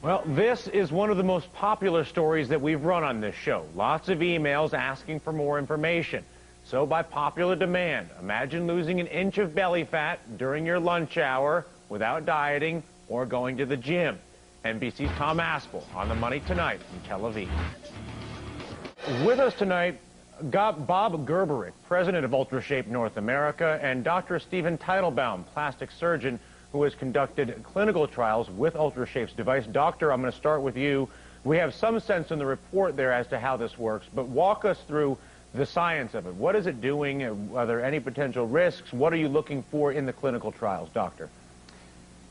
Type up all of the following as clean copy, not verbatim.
Well, this is one of the most popular stories that we've run on this show. Lots of emails asking for more information. So by popular demand, imagine losing an inch of belly fat during your lunch hour without dieting or going to the gym. NBC's Tom Aspel on The Money tonight from Tel Aviv. With us tonight, got Bob Gerberich, president of UltraShape North America, and Dr. Stephen Teitelbaum, plastic surgeon, who has conducted clinical trials with UltraShape's device. Doctor, I'm going to start with you. We have some sense in the report there as to how this works, but walk us through the science of it. What is it doing? Are there any potential risks? What are you looking for in the clinical trials, doctor?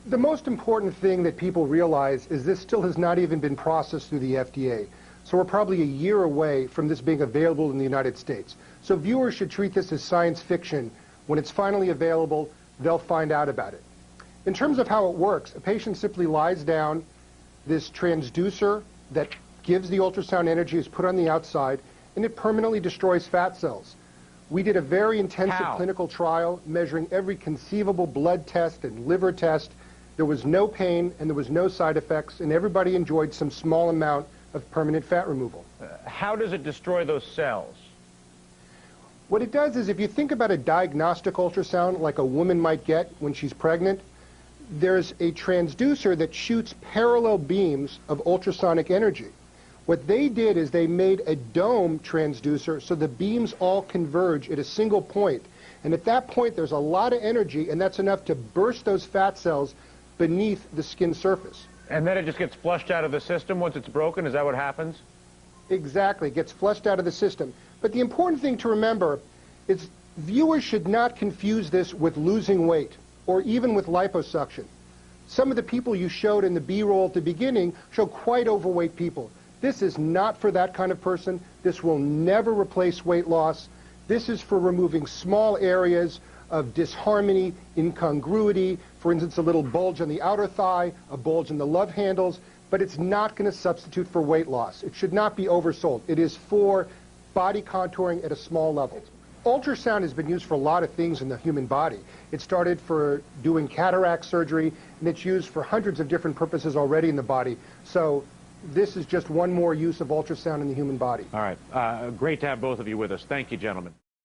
The most important thing that people realize is this still has not even been processed through the FDA. So we're probably a year away from this being available in the United States. So viewers should treat this as science fiction. When it's finally available, they'll find out about it. In terms of how it works, a patient simply lies down. This transducer that gives the ultrasound energy is put on the outside, and it permanently destroys fat cells. We did a very intensive clinical trial measuring every conceivable blood test and liver test. There was no pain and there was no side effects, and everybody enjoyed some small amount of permanent fat removal. How does it destroy those cells? What it does is, if you think about a diagnostic ultrasound like a woman might get when she's pregnant, there's a transducer that shoots parallel beams of ultrasonic energy. What they did is they made a dome transducer so the beams all converge at a single point. And at that point, there's a lot of energy, and that's enough to burst those fat cells beneath the skin surface. And then it just gets flushed out of the system once it's broken? Is that what happens? Exactly. It gets flushed out of the system. But the important thing to remember is viewers should not confuse this with losing weight or even with liposuction. Some of the people you showed in the B-roll at the beginning show quite overweight people. This is not for that kind of person. This will never replace weight loss. This is for removing small areas of disharmony, incongruity, for instance, a little bulge on the outer thigh, a bulge in the love handles, but it's not going to substitute for weight loss. It should not be oversold. It is for body contouring at a small level. Ultrasound has been used for a lot of things in the human body. It started for doing cataract surgery, and it's used for hundreds of different purposes already in the body. So this is just one more use of ultrasound in the human body. All right. Great to have both of you with us. Thank you, gentlemen.